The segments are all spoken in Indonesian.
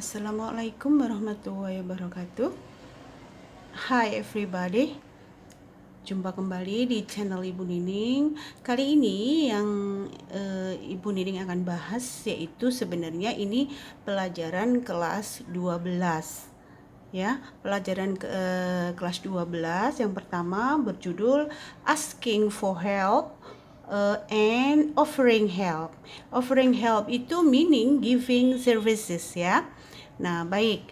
Assalamualaikum warahmatullahi wabarakatuh. Hi everybody, jumpa kembali di channel Ibu Nining. Kali ini yang Ibu Nining akan bahas yaitu sebenarnya ini pelajaran kelas 12. Ya, pelajaran kelas 12 yang pertama berjudul Asking for Help and offering help. Offering help itu meaning giving services ya. Nah, baik.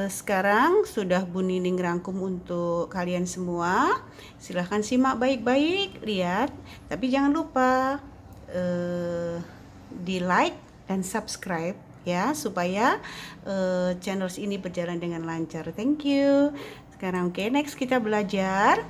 Sekarang sudah Bu Nining rangkum untuk kalian semua. Silahkan simak baik-baik, lihat. Tapi jangan lupa di like dan subscribe ya, supaya channel ini berjalan dengan lancar. Thank you. Sekarang next kita belajar.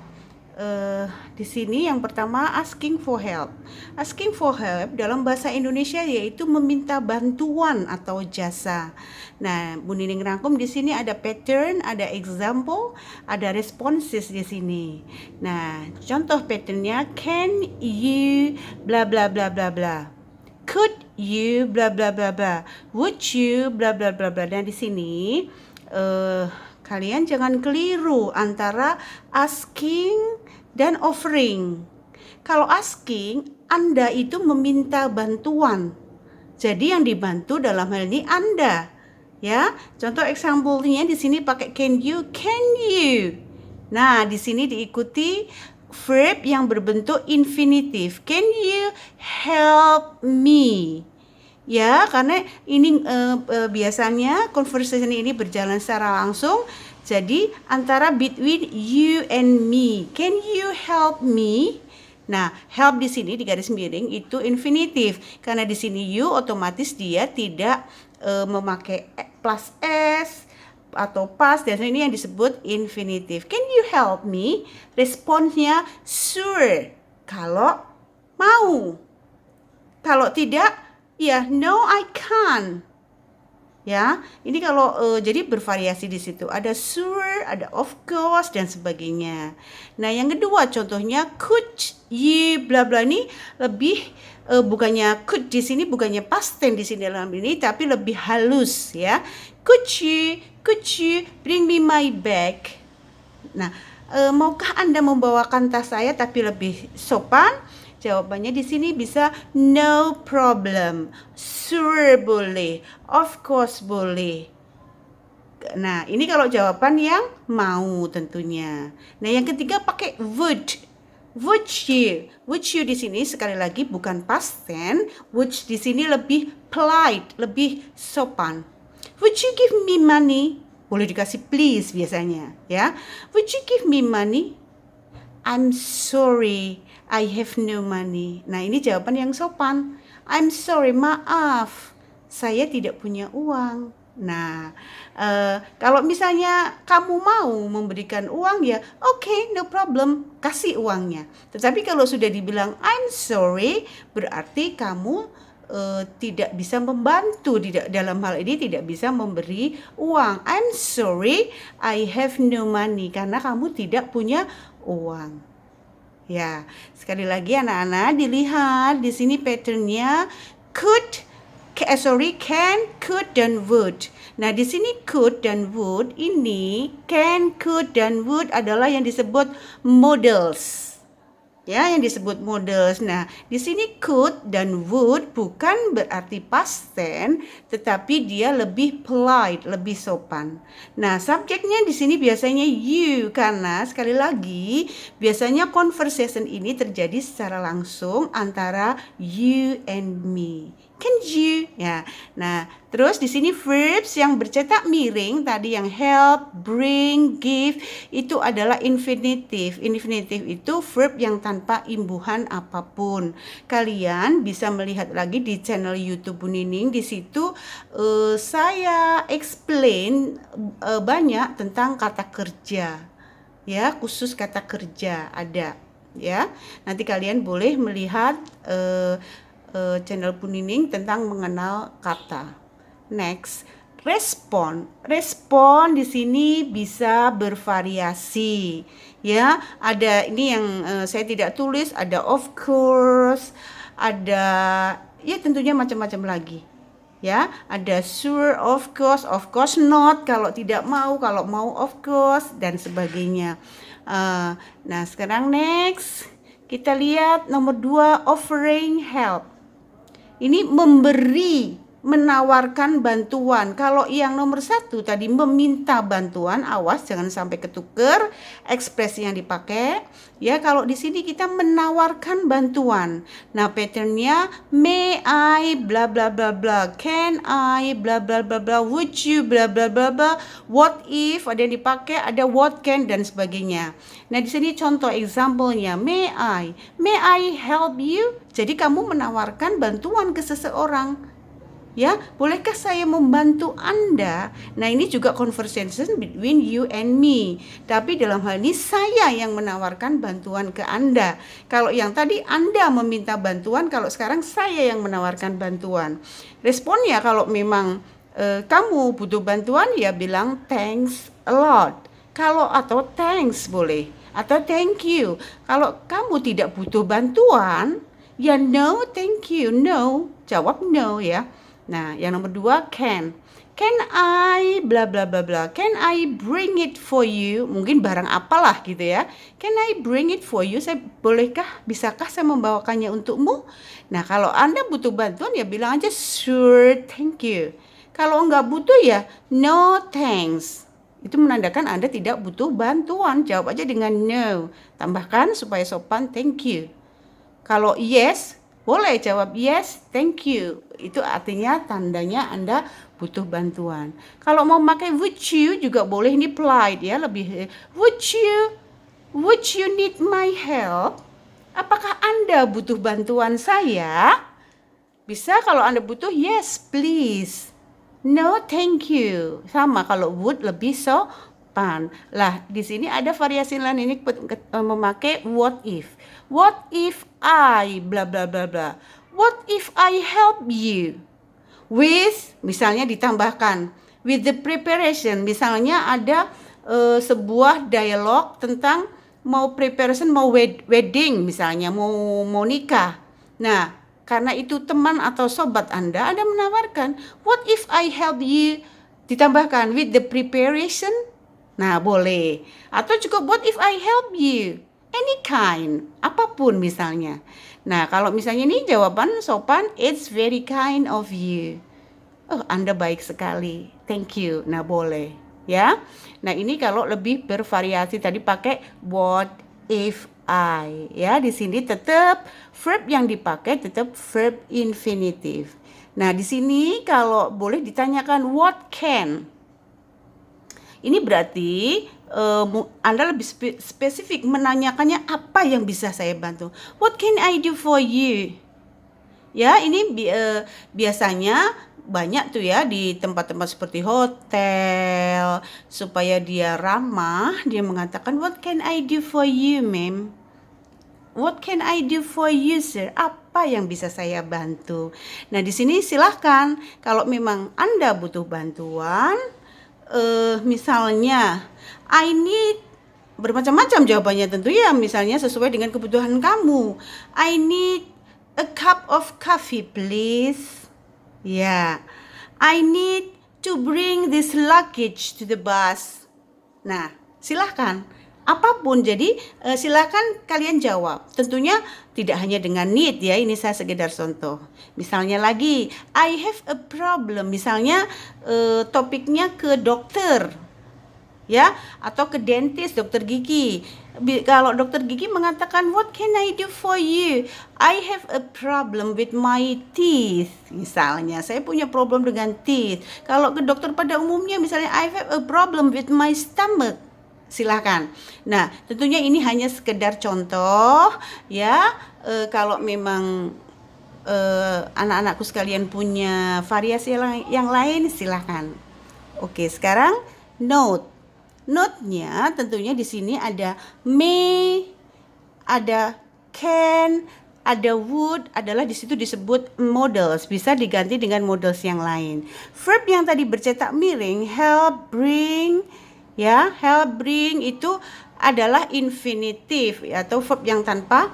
Di sini yang pertama asking for help. Asking for help dalam bahasa Indonesia yaitu meminta bantuan atau jasa. Nah, Bu Nining rangkum di sini ada pattern, ada example, ada responses di sini. Nah, contoh patternnya can you bla bla bla bla bla. Could you bla bla bla bla. Would you bla bla bla bla. Dan di sini kalian jangan keliru antara asking dan offering. Kalau asking, Anda itu meminta bantuan. Jadi yang dibantu dalam hal ini Anda. Ya, contoh example-nya di sini pakai can you, can you. Nah, di sini diikuti verb yang berbentuk infinitive. Can you help me? Ya, karena ini biasanya conversation ini berjalan secara langsung. Jadi antara between you and me. Can you help me? Nah, help di sini di garis miring itu infinitif. Karena di sini you otomatis dia tidak memakai plus s atau past, dan ini yang disebut infinitif. Can you help me? Responsnya sure. Kalau mau. Kalau tidak, ya no I can't. Ya, ini kalau jadi bervariasi di situ. Ada sure, ada of course dan sebagainya. Nah, yang kedua contohnya could you bla bla ini lebih bukannya could di sini bukannya past tense di sini dalam ini, tapi lebih halus ya. Could you bring me my bag? Nah, maukah Anda membawakan tas saya tapi lebih sopan? Jawabannya di sini bisa no problem, sure boleh, of course boleh. Nah, ini kalau jawaban yang mau tentunya. Nah, yang ketiga pakai would. Would you di sini sekali lagi bukan past tense. Would di sini lebih polite, lebih sopan. Would you give me money? Boleh dikasih please biasanya, ya. Would you give me money? I'm sorry, I have no money. Nah, ini jawaban yang sopan. I'm sorry, maaf, saya tidak punya uang. Nah, kalau misalnya kamu mau memberikan uang ya, oke, no problem, kasih uangnya. Tetapi kalau sudah dibilang I'm sorry, berarti kamu tidak bisa membantu, tidak dalam hal ini tidak bisa memberi uang. I'm sorry, I have no money, karena kamu tidak punya uang. Ya, sekali lagi anak-anak dilihat di sini patternnya could, can, could dan would. Nah, di sini could dan would ini can, could dan would adalah yang disebut models. Ya, yang disebut models. Nah, di sini could dan would bukan berarti past tense, tetapi dia lebih polite, lebih sopan. Nah, subjeknya di sini biasanya you, karena sekali lagi biasanya conversation ini terjadi secara langsung antara you and me. Can you? Ya. Nah, terus di sini verbs yang bercetak miring tadi yang help, bring, give itu adalah infinitive. Infinitive itu verb yang tanpa imbuhan apapun. Kalian bisa melihat lagi di channel YouTube Bu Nining. Di situ saya explain banyak tentang kata kerja. Ya, khusus kata kerja ada. Ya, nanti kalian boleh melihat channel Bu Nining tentang mengenal kata. Next, respon. Respon di sini bisa bervariasi. Ya, ada ini yang saya tidak tulis, ada of course, ada ya tentunya macam-macam lagi. Ya, ada sure, of course not, kalau tidak mau, kalau mau of course, dan sebagainya. Nah, sekarang next kita lihat nomor 2, offering help. Ini memberi, menawarkan bantuan. Kalau yang nomor 1 tadi meminta bantuan, awas jangan sampai ketuker ekspresi yang dipakai. Ya, kalau di sini kita menawarkan bantuan. Nah, patternnya may I bla bla bla bla, can I bla bla bla bla, would you bla bla bla bla, what if ada yang dipakai, ada what can dan sebagainya. Nah, di sini contoh example-nya, may I help you? Jadi kamu menawarkan bantuan ke seseorang. Ya, bolehkah saya membantu Anda? Nah, ini juga conversation between you and me. Tapi dalam hal ini saya yang menawarkan bantuan ke Anda. Kalau yang tadi Anda meminta bantuan, kalau sekarang saya yang menawarkan bantuan. Responnya kalau memang kamu butuh bantuan, ya bilang thanks a lot. Kalau atau thanks boleh, atau thank you. Kalau kamu tidak butuh bantuan, ya no thank you, no. Jawab no ya. Nah, yang nomor 2, can I bla bla bla bla, can I bring it for you, mungkin barang apalah gitu ya. Can I bring it for you, saya bolehkah, bisakah saya membawakannya untukmu. Nah, kalau Anda butuh bantuan ya bilang aja sure, thank you. Kalau enggak butuh ya no thanks. Itu menandakan Anda tidak butuh bantuan. Jawab aja dengan no, tambahkan supaya sopan thank you. Kalau yes, boleh jawab yes, thank you. Itu artinya tandanya Anda butuh bantuan. Kalau mau pakai would you juga boleh, ini polite ya, lebih would you need my help? Apakah Anda butuh bantuan saya? Bisa kalau Anda butuh yes, please. No, thank you. Sama kalau would lebih sopan. Lah, di sini ada variasi lain, ini memakai what if. What if I bla bla bla bla. What if I help you with, misalnya ditambahkan with the preparation. Misalnya ada sebuah dialog tentang mau preparation, mau wedding misalnya, mau nikah. Nah, karena itu teman atau sobat Anda menawarkan, what if I help you, ditambahkan with the preparation. Nah, boleh. Atau juga what if I help you any kind, apapun misalnya. Nah, kalau misalnya ini jawaban sopan, it's very kind of you. Oh, Anda baik sekali. Thank you. Nah, boleh ya. Nah, ini kalau lebih bervariasi tadi pakai what if I ya. Di sini tetap verb yang dipakai tetap verb infinitive. Nah, di sini kalau boleh ditanyakan what can. Ini berarti Anda lebih spesifik menanyakannya apa yang bisa saya bantu. What can I do for you? Ya, ini biasanya banyak tuh ya di tempat-tempat seperti hotel, supaya dia ramah, dia mengatakan what can I do for you, ma'am? What can I do for you, sir? Apa yang bisa saya bantu? Nah, di sini silahkan kalau memang Anda butuh bantuan, misalnya I need, bermacam-macam jawabannya tentu ya, misalnya sesuai dengan kebutuhan kamu. I need a cup of coffee please. Ya, I need to bring this luggage to the bus. Nah, silahkan apapun, jadi silahkan kalian jawab. Tentunya tidak hanya dengan need ya, ini saya sekedar contoh. Misalnya lagi, I have a problem, misalnya topiknya ke dokter ya, atau ke dentist, dokter gigi. Kalau dokter gigi mengatakan what can I do for you, I have a problem with my teeth, misalnya saya punya problem dengan teeth. Kalau ke dokter pada umumnya misalnya I have a problem with my stomach, silahkan. Nah, tentunya ini hanya sekedar contoh ya. Kalau memang anak-anakku sekalian punya variasi yang lain, silahkan. Oke, sekarang note-nya tentunya di sini ada may, ada can, ada would, adalah di situ disebut models, bisa diganti dengan models yang lain. Verb yang tadi bercetak miring, help, bring, ya, help, bring itu adalah infinitive atau verb yang tanpa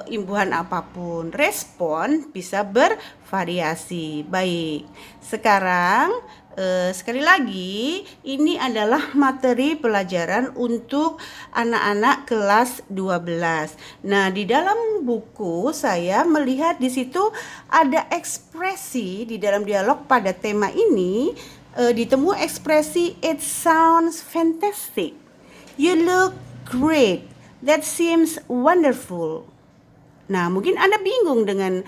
imbuhan apapun. Respon bisa bervariasi. Baik, sekarang sekali lagi, ini adalah materi pelajaran untuk anak-anak kelas 12. Nah, di dalam buku saya melihat di situ ada ekspresi di dalam dialog pada tema ini, ditemu ekspresi "It sounds fantastic", "You look great", "That seems wonderful". Nah, mungkin Anda bingung dengan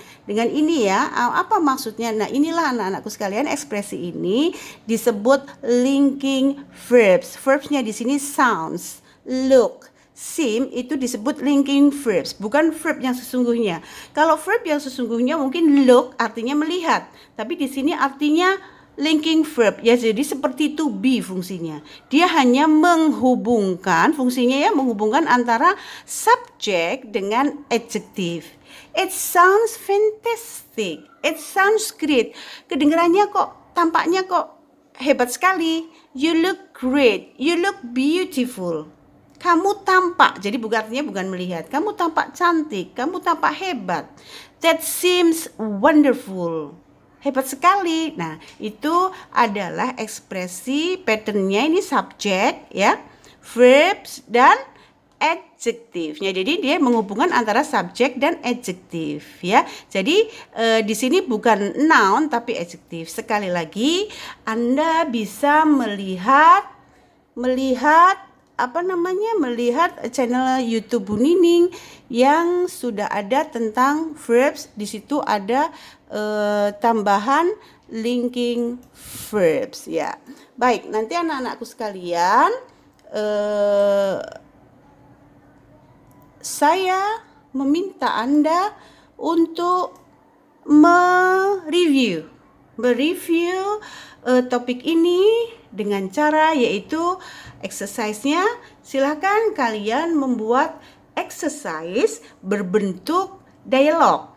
ini ya, apa maksudnya? Nah, inilah anak-anakku sekalian, ekspresi ini disebut linking verbs. Verbsnya di sini sounds, look, seem itu disebut linking verbs, bukan verb yang sesungguhnya. Kalau verb yang sesungguhnya mungkin look artinya melihat, tapi di sini artinya linking verb ya, jadi seperti to be fungsinya. Dia hanya menghubungkan, fungsinya ya menghubungkan antara subjek dengan adjektif. It sounds fantastic, it sounds great. Kedengarannya kok, tampaknya kok hebat sekali. You look great, you look beautiful. Kamu tampak, jadi artinya bukan melihat. Kamu tampak cantik, kamu tampak hebat. That seems wonderful. Hebat sekali. Nah, itu adalah ekspresi patternnya, ini subjek ya, verbs dan adjektifnya. Jadi dia menghubungkan antara subjek dan adjektif ya. Jadi di sini bukan noun tapi adjektif. Sekali lagi, Anda bisa melihat melihat channel YouTube Bu Nining yang sudah ada tentang verbs. Di situ ada tambahan linking verbs ya. Baik, nanti anak-anakku sekalian, saya meminta Anda untuk mereview topik ini dengan cara yaitu exercise-nya. Silakan kalian membuat exercise berbentuk dialog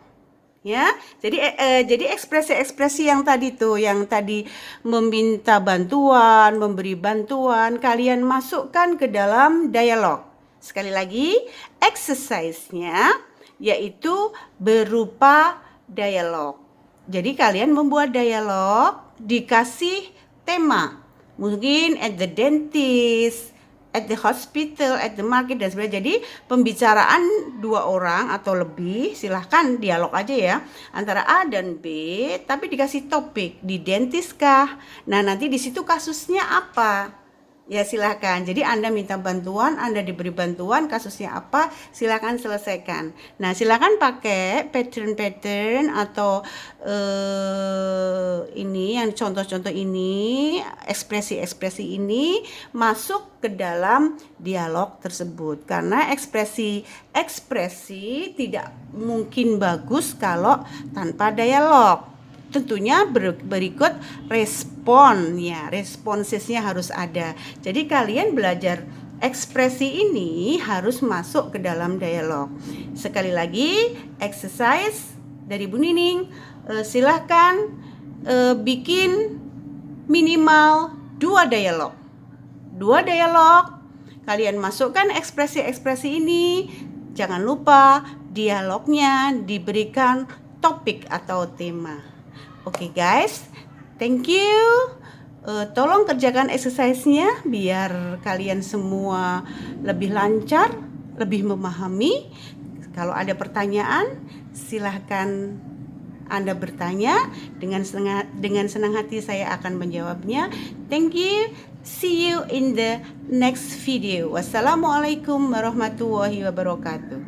ya. Jadi ekspresi-ekspresi yang tadi meminta bantuan, memberi bantuan, kalian masukkan ke dalam dialog. Sekali lagi, exercise-nya yaitu berupa dialog. Jadi kalian membuat dialog, dikasih tema. Mungkin at the dentist, at the hospital, at the market dan sebagainya. Jadi pembicaraan 2 orang atau lebih, silahkan dialog aja ya, antara A dan B, tapi dikasih topik, di dentist kah? Nah, nanti di situ kasusnya apa? Ya silahkan. Jadi Anda minta bantuan, Anda diberi bantuan, kasusnya apa, silahkan selesaikan. Nah, silahkan pakai pattern atau ini yang contoh-contoh ini, ekspresi-ekspresi ini masuk ke dalam dialog tersebut. Karena ekspresi tidak mungkin bagus kalau tanpa dialog. Tentunya berikut responnya, responsesnya harus ada. Jadi kalian belajar ekspresi ini harus masuk ke dalam dialog. Sekali lagi, exercise dari Bu Nining, silahkan bikin minimal 2 dialog. 2 dialog, kalian masukkan ekspresi-ekspresi ini. Jangan lupa dialognya diberikan topik atau tema. Oke guys, thank you. Tolong kerjakan exercise-nya biar kalian semua lebih lancar, lebih memahami. Kalau ada pertanyaan, silahkan Anda bertanya. Dengan senang hati saya akan menjawabnya. Thank you. See you in the next video. Wassalamualaikum warahmatullahi wabarakatuh.